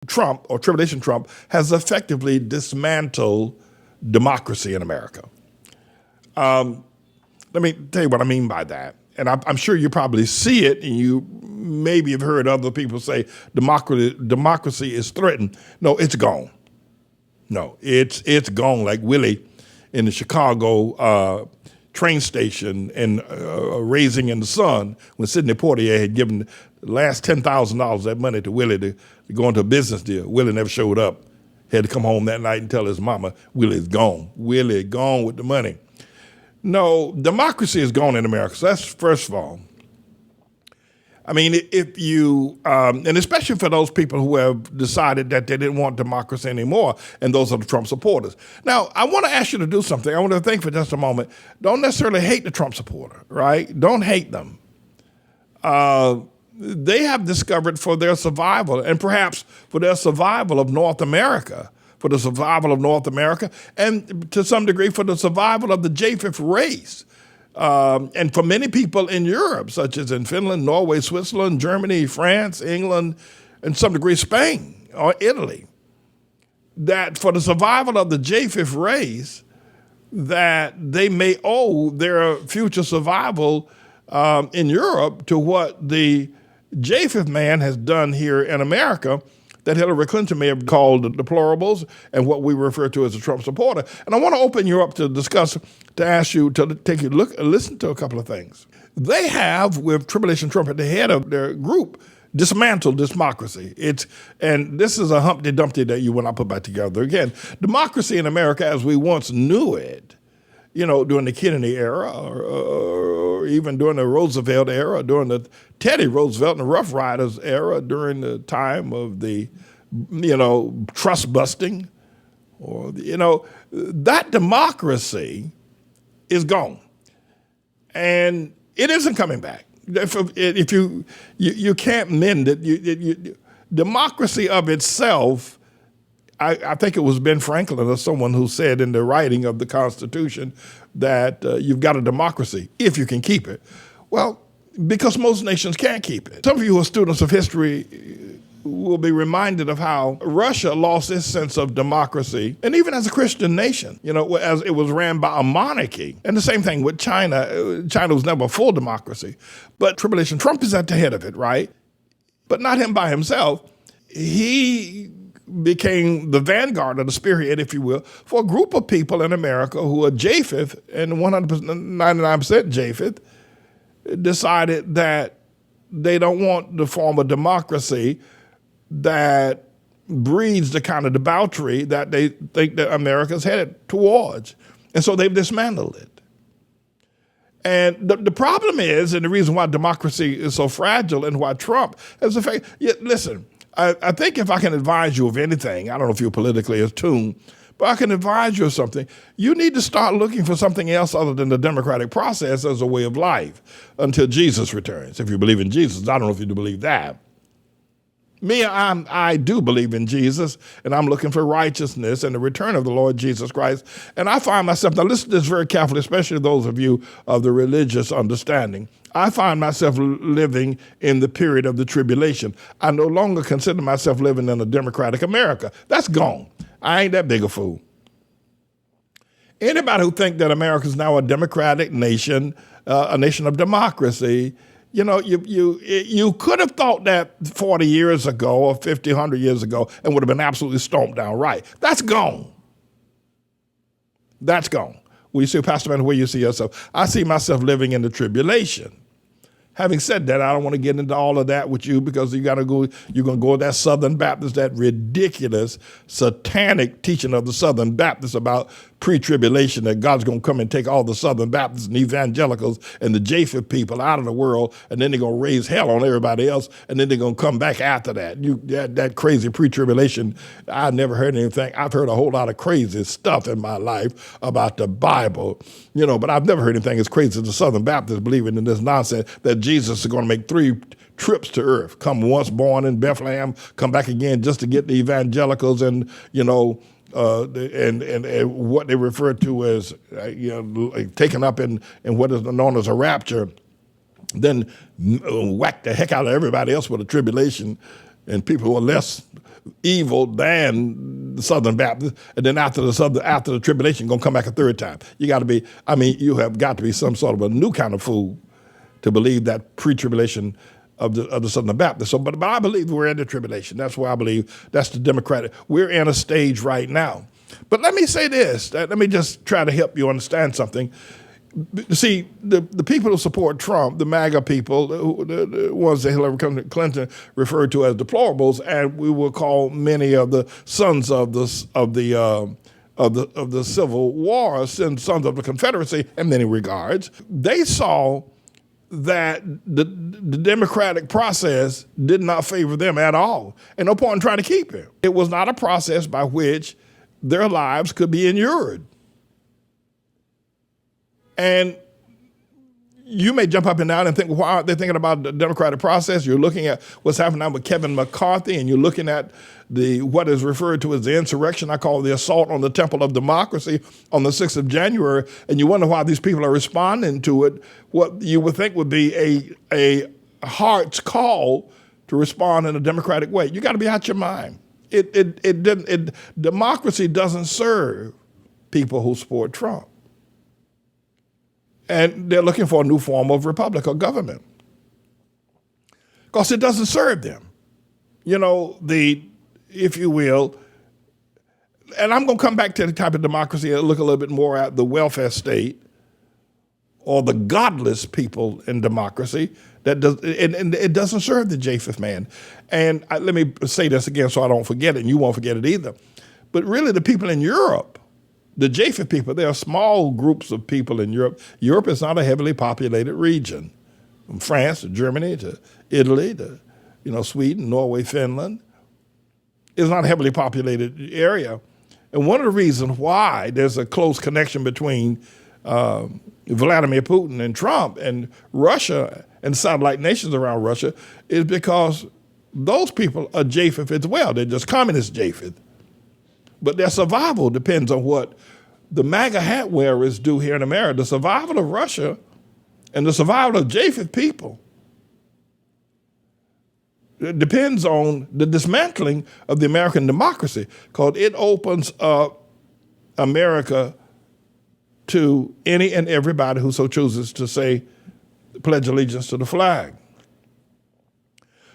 Trump, or Tribulation Trump, has effectively dismantled democracy in America. Let me tell you what I mean by that. And I'm sure you probably see it, and you maybe have heard other people say democracy is threatened. No, it's gone. No, it's gone like Willie in the Chicago train station and Raising in the Sun when Sidney Poitier had given the last $10,000 that money to Willie to go into a business deal. Willie never showed up. He had to come home that night and tell his mama, Willie's gone. Willie gone with the money. No, democracy is gone in America. So that's first of all. I mean, if you, and especially for those people who have decided that they didn't want democracy anymore, and those are the Trump supporters. Now, I want to ask you to do something. I want to think for just a moment. Don't necessarily hate the Trump supporter, right? Don't hate them. They have discovered for their survival, and perhaps for their survival of North America, and to some degree for the survival of the Japheth race. And for many people in Europe, such as in Finland, Norway, Switzerland, Germany, France, England, and some degree Spain or Italy, that for the survival of the Japheth race, that they may owe their future survival in Europe to what the Japheth man has done here in America, that Hillary Clinton may have called the deplorables and what we refer to as a Trump supporter. And I want to open you up to discuss, to ask you to take a look, listen to a couple of things. They have, with Tribulation Trump at the head of their group, dismantled democracy. And this is a Humpty Dumpty that you will not put back together again. Democracy in America as we once knew it, you know, during the Kennedy era, or even during the Roosevelt era, during the Teddy Roosevelt and the Rough Riders era, during the time of the, you know, trust busting, or, you know, that democracy is gone. And it isn't coming back. If you can't mend it, democracy of itself, I think it was Ben Franklin or someone who said in the writing of the Constitution that you've got a democracy if you can keep it. Well, because most nations can't keep it. Some of you who are students of history will be reminded of how Russia lost its sense of democracy, and even as a Christian nation, you know, as it was ran by a monarchy. And the same thing with China. China was never a full democracy. But Tribulation Trump is at the head of it, right? But not him by himself. He became the vanguard of the spearhead, if you will, for a group of people in America who are Japheth, and 99% Japheth, decided that they don't want the form of democracy that breeds the kind of debauchery that they think that America's headed towards. And so they've dismantled it. And the problem is, and the reason why democracy is so fragile and why Trump is the fact, listen, I think if I can advise you of anything, I don't know if you're politically attuned, but I can advise you of something. You need to start looking for something else other than the democratic process as a way of life until Jesus returns. If you believe in Jesus, I don't know if you do believe that. Me, I do believe in Jesus, and I'm looking for righteousness and the return of the Lord Jesus Christ. And I find myself, now listen to this very carefully, especially those of you of the religious understanding. I find myself living in the period of the tribulation. I no longer consider myself living in a democratic America. That's gone. I ain't that big a fool. Anybody who thinks that America is now a democratic nation, a nation of democracy, you know, you could have thought that 40 years ago or 50, 100 years ago and would have been absolutely stomped down right. That's gone. That's gone. Well, you see, Pastor Man, where you see yourself? I see myself living in the tribulation. Having said that, I don't want to get into all of that with you because you're going to go with that Southern Baptist, that ridiculous, satanic teaching of the Southern Baptists about pre-tribulation, that God's going to come and take all the Southern Baptists and evangelicals and the Japheth people out of the world, and then they're going to raise hell on everybody else, and then they're going to come back after that. That crazy pre-tribulation, I never heard anything. I've heard a whole lot of crazy stuff in my life about the Bible, you know, but I've never heard anything as crazy as the Southern Baptists believing in this nonsense that Jesus is going to make 3 trips to earth, come once born in Bethlehem, come back again just to get the evangelicals and, you know, and what they refer to as, like taken up in what is known as a rapture, then whack the heck out of everybody else with a tribulation. and people who are less evil than the Southern Baptists, and then after the tribulation, going to come back a third time. You got to be, you have got to be some sort of a new kind of fool to believe that pre-tribulation of the Southern Baptists. So, but I believe we're in the tribulation. That's where I believe that's the Democratic. We're in a stage right now. But let me say this. Let me just try to help you understand something. See, the people who support Trump, the MAGA people, the ones that Hillary Clinton referred to as deplorables, and we will call many of the sons of the Civil War, sons of the Confederacy in many regards, they saw that the democratic process did not favor them at all, and no point in trying to keep it. It was not a process by which their lives could be inured. And you may jump up and down and think, why aren't they thinking about the democratic process? You're looking at what's happening now with Kevin McCarthy, and you're looking at what is referred to as the insurrection. I call it the assault on the temple of democracy on the 6th of January, and you wonder why these people are responding to it, what you would think would be a heart's call to respond in a democratic way. You got to be out your mind. Democracy doesn't serve people who support Trump. And they're looking for a new form of republic or government because it doesn't serve them. If you will, and I'm going to come back to the type of democracy and look a little bit more at the welfare state or the godless people in democracy and it doesn't serve the Japheth man. And let me say this again so I don't forget it, and you won't forget it either. But really the people in Europe, the Japheth people, there are small groups of people in Europe. Europe is not a heavily populated region. From France to Germany to Italy to Sweden, Norway, Finland. It's not a heavily populated area. And one of the reasons why there's a close connection between Vladimir Putin and Trump and Russia and satellite nations around Russia is because those people are Japheth as well. They're just communist Japheth. But their survival depends on what the MAGA hat wearers do here in America. The survival of Russia and the survival of Japheth people depends on the dismantling of the American democracy, because it opens up America to any and everybody who so chooses to say, pledge allegiance to the flag.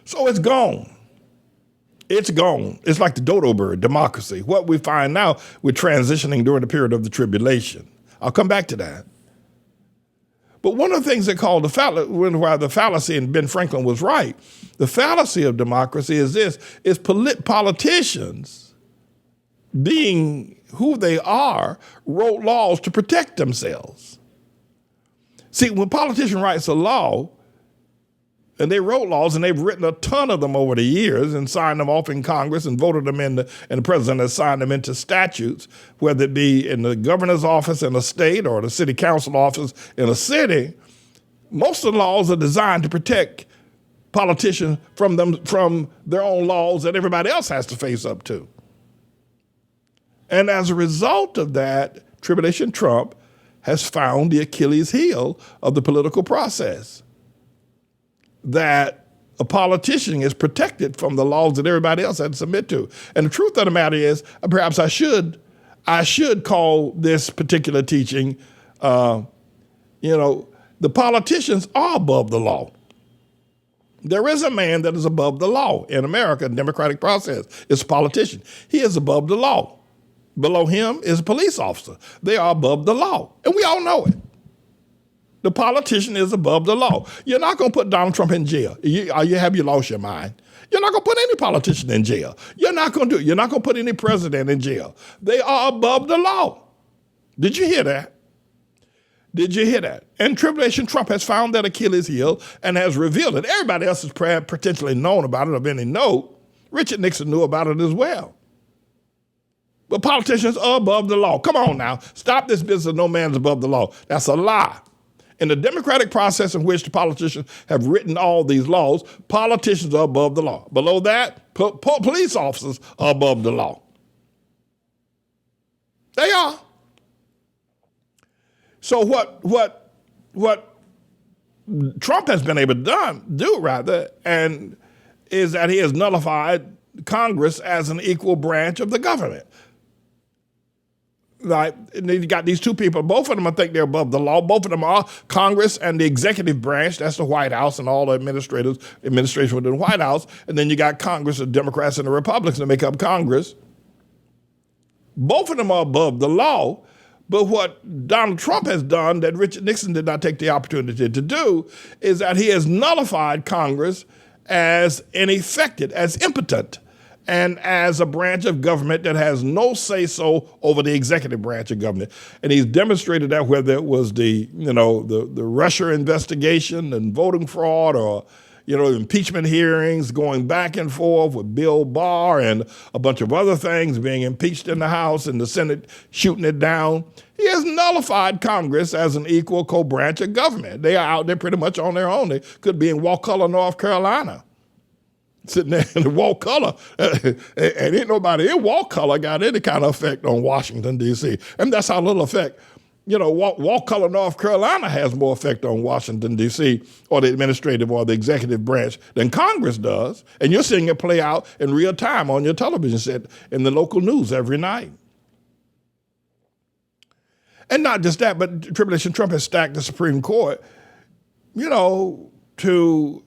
So it's gone. It's gone. It's like the dodo bird, democracy. What we find now, we're transitioning during the period of the tribulation. I'll come back to that. But one of the things they call why the fallacy, and Ben Franklin was right, the fallacy of democracy is this, is politicians, being who they are, wrote laws to protect themselves. See, when a politician writes a law, and they wrote laws, and they've written a ton of them over the years and signed them off in Congress and voted them in, and the president has signed them into statutes, whether it be in the governor's office in a state or the city council office in a city. Most of the laws are designed to protect politicians from their own laws that everybody else has to face up to. And as a result of that, Tribulation Trump has found the Achilles heel of the political process, that a politician is protected from the laws that everybody else had to submit to. And the truth of the matter is, perhaps I should call this particular teaching, the politicians are above the law. There is a man that is above the law in America, the democratic process. It's a politician. He is above the law. Below him is a police officer. They are above the law, and we all know it. The politician is above the law. You're not going to put Donald Trump in jail. Have you lost your mind? You're not going to put any politician in jail. You're not going to put any president in jail. They are above the law. Did you hear that? Did you hear that? And Tribulation Trump has found that Achilles heel and has revealed it. Everybody else has potentially known about it of any note. Richard Nixon knew about it as well. But politicians are above the law. Come on now. Stop this business of no man's above the law. That's a lie. In the democratic process in which the politicians have written all these laws, politicians are above the law. Below that, police officers are above the law. They are. So what Trump has been able to do, and is that he has nullified Congress as an equal branch of the government. Right? And then you got these two people. Both of them, I think they're above the law. Both of them are Congress and the executive branch. That's the White House and all the administration within the White House. And then you got Congress, the Democrats and the Republicans that make up Congress. Both of them are above the law. But what Donald Trump has done that Richard Nixon did not take the opportunity to do is that he has nullified Congress as ineffective, as impotent, and as a branch of government that has no say-so over the executive branch of government. And he's demonstrated that whether it was the Russia investigation and voting fraud, or, impeachment hearings going back and forth with Bill Barr and a bunch of other things, being impeached in the House and the Senate shooting it down. He has nullified Congress as an equal co-branch of government. They are out there pretty much on their own. They could be in Wakulla, North Carolina, sitting there in the Wakulla, and ain't nobody in Wakulla got any kind of effect on Washington, D.C. And that's how little effect, Wakulla, North Carolina has more effect on Washington, D.C., or the administrative or the executive branch than Congress does. And you're seeing it play out in real time on your television set in the local news every night. And not just that, but Tribulation Trump has stacked the Supreme Court, to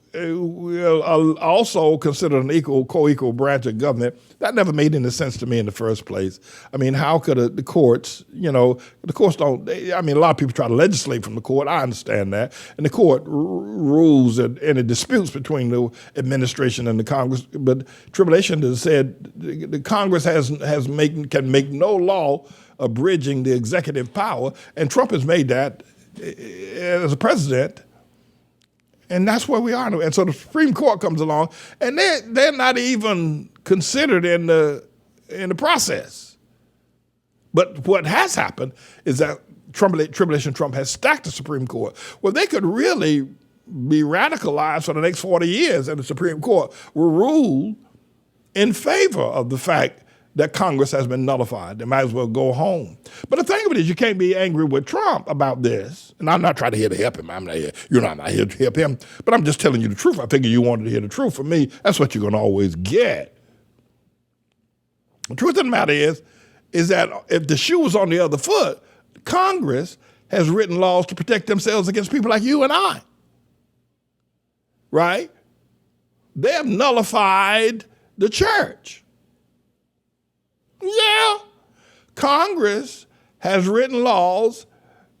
also considered an co-equal branch of government. That never made any sense to me in the first place. I mean, how could the courts, the courts don't, a lot of people try to legislate from the court. I understand that. And the court rules any disputes between the administration and the Congress. But Tribulation has said the Congress can make no law abridging the executive power. And Trump has made that as a president. And that's where we are. And so the Supreme Court comes along, and they're not even considered in the process. But what has happened is that Tribulation Trump has stacked the Supreme Court. Well, they could really be radicalized for the next 40 years, and the Supreme Court will rule in favor of the fact that Congress has been nullified. They might as well go home. But the thing of it is, you can't be angry with Trump about this. And I'm not trying to help him. I'm not here to help him. But I'm just telling you the truth. I figure you wanted to hear the truth from me. That's what you're going to always get. The truth of the matter is that if the shoe was on the other foot, Congress has written laws to protect themselves against people like you and I. Right? They have nullified the church. Yeah, Congress has written laws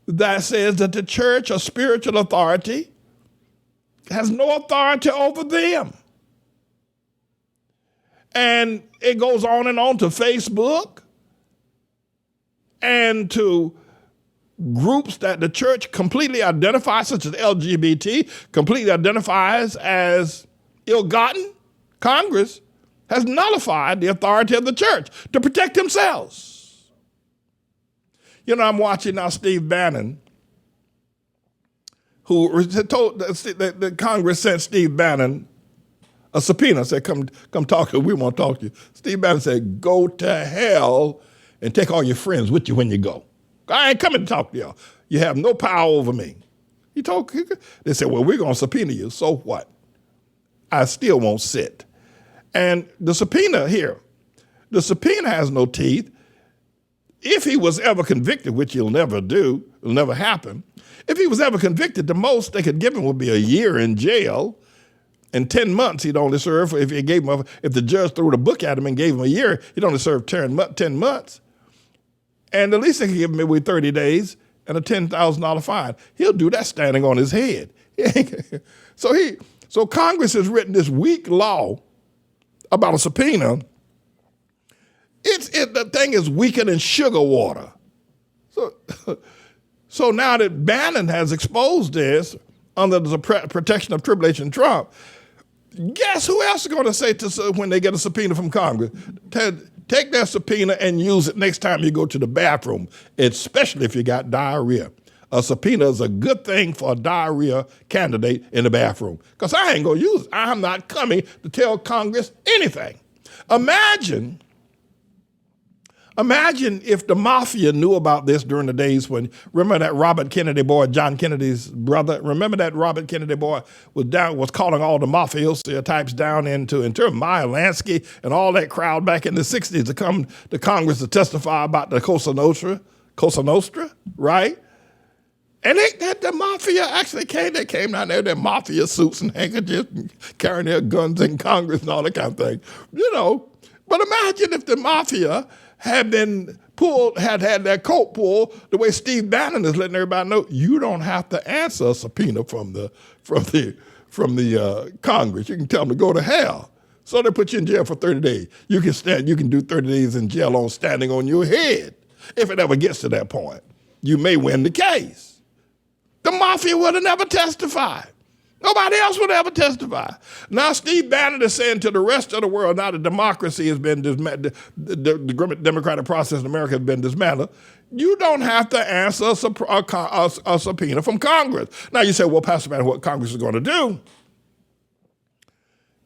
that says that the church, a spiritual authority, has no authority over them. And it goes on to Facebook and to groups that the church completely identifies, such as LGBT, completely identifies as ill-gotten. Congress has nullified the authority of the church to protect themselves. I'm watching now Steve Bannon, who told the Congress sent Steve Bannon a subpoena, said, come talk to us, we want to talk to you. Steve Bannon said, go to hell and take all your friends with you when you go. I ain't coming to talk to y'all. You have no power over me. They said, well, we're going to subpoena you. So what? I still won't sit. And the subpoena has no teeth. If he was ever convicted, which he'll never do, it'll never happen. If he was ever convicted, the most they could give him would be a year in jail, and 10 months he'd only serve. If the judge threw the book at him and gave him a year, he'd only serve 10 months. And the least they could give him would be 30 days and a $10,000 fine. He'll do that standing on his head. So Congress has written this weak law about a subpoena. The thing is weaker than sugar water. So now that Bannon has exposed this under the protection of Tribulation Trump, guess who else is going to say when they get a subpoena from Congress? Take that subpoena and use it next time you go to the bathroom, especially if you got diarrhea. A subpoena is a good thing for a diarrhea candidate in the bathroom, because I ain't going to use it. I'm not coming to tell Congress anything. Imagine Imagine if the mafia knew about this during the days when, remember that Robert Kennedy boy, John Kennedy's brother? Remember that Robert Kennedy boy was calling all the mafioso types down into Meyer Lansky and all that crowd back in the 60s to come to Congress to testify about the Cosa Nostra, right? And the mafia actually came. They came down there in their mafia suits and handkerchiefs and carrying their guns in Congress and all that kind of thing, But imagine if the mafia had been had their coat pulled the way Steve Bannon is letting everybody know. You don't have to answer a subpoena from the Congress. You can tell them to go to hell. So they put you in jail for 30 days. You can do 30 days in jail on standing on your head. If it ever gets to that point, you may win the case. The mafia would have never testified. Nobody else would ever testify. Now Steve Bannon is saying to the rest of the world, now that democracy has been dismantled, the democratic process in America has been dismantled, you don't have to answer a subpoena from Congress. Now you say, well, Pastor Bannon, what Congress is going to do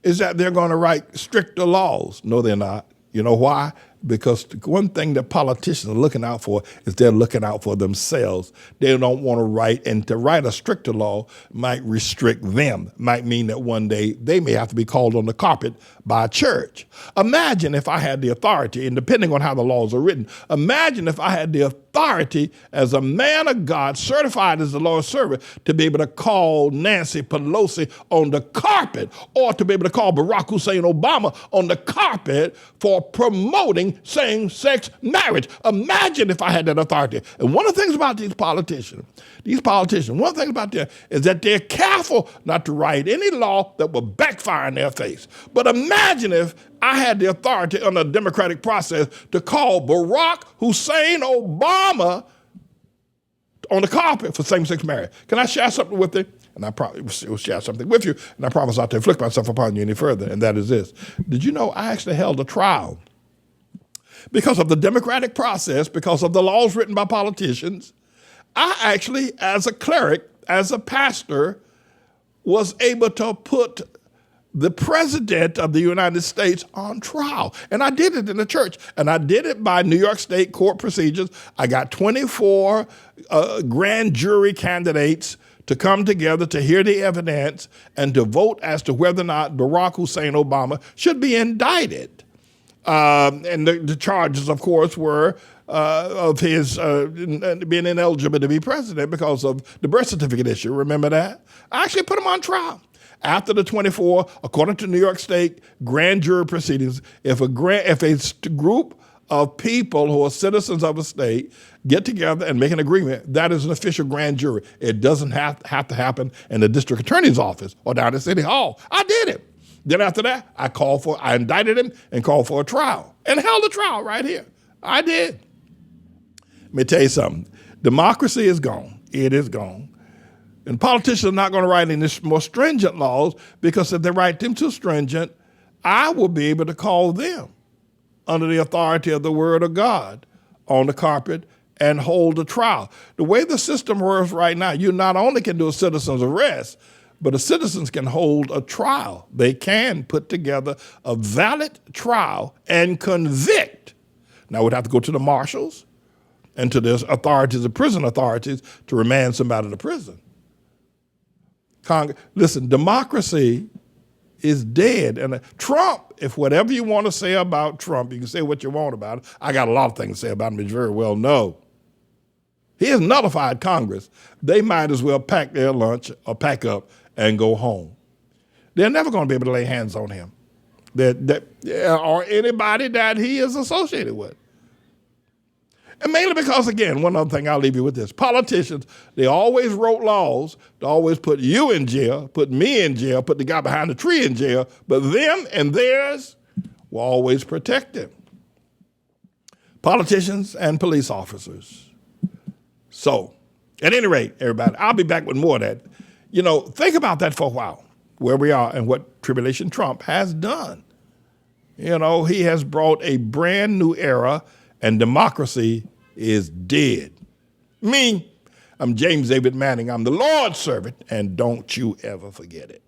is that they're going to write stricter laws. No, they're not. You know why? Because one thing that politicians are looking out for is they're looking out for themselves. They don't want to write, and to write a stricter law might restrict them, might mean that one day they may have to be called on the carpet by a church. Imagine if I had the authority, and depending on how the laws are written, imagine if I had the authority as a man of God, certified as the Lord's servant, to be able to call Nancy Pelosi on the carpet, or to be able to call Barack Hussein Obama on the carpet for promoting same-sex marriage. Imagine if I had that authority. And one of the things about these politicians, one of the things about them is that they're careful not to write any law that will backfire in their face. But imagine if I had the authority under the democratic process to call Barack Hussein Obama on the carpet for same-sex marriage. Can I share something with you? And I probably will share something with you, and I promise not to inflict myself upon you any further, and that is this. Did you know I actually held a trial? Because of the democratic process, because of the laws written by politicians, I actually, as a cleric, as a pastor, was able to put the president of the United States on trial. And I did it in the church. And I did it by New York State court procedures. I got 24 grand jury candidates to come together to hear the evidence and to vote as to whether or not Barack Hussein Obama should be indicted. And the charges, of course, were of his being ineligible to be president because of the birth certificate issue. Remember that? I actually put him on trial. After the 24, according to New York State grand jury proceedings, if a group of people who are citizens of a state get together and make an agreement, that is an official grand jury. It doesn't have to happen in the district attorney's office or down at City Hall. I did it. Then after that, I indicted him and called for a trial and held a trial right here. I did. Let me tell you something. Democracy is gone. It is gone. And politicians are not going to write any more stringent laws, because if they write them too stringent, I will be able to call them under the authority of the word of God on the carpet and hold a trial. The way the system works right now, you not only can do a citizen's arrest, but the citizens can hold a trial. They can put together a valid trial and convict. Now, we'd have to go to the marshals and to the authorities, the prison authorities, to remand somebody to prison. Listen, democracy is dead. And Trump, if whatever you want to say about Trump, you can say what you want about it. I got a lot of things to say about him, as you very well know. He has nullified Congress. They might as well pack their lunch or pack up and go home. They're never going to be able to lay hands on him or anybody that he is associated with. And mainly because, again, one other thing, I'll leave you with this. Politicians, they always wrote laws to always put you in jail, put me in jail, put the guy behind the tree in jail, but them and theirs were always protected. Politicians and police officers. So, at any rate, everybody, I'll be back with more of that. Think about that for a while, where we are and what Tribulation Trump has done. He has brought a brand new era, and democracy is dead. Me, I'm James David Manning. I'm the Lord's servant, and don't you ever forget it.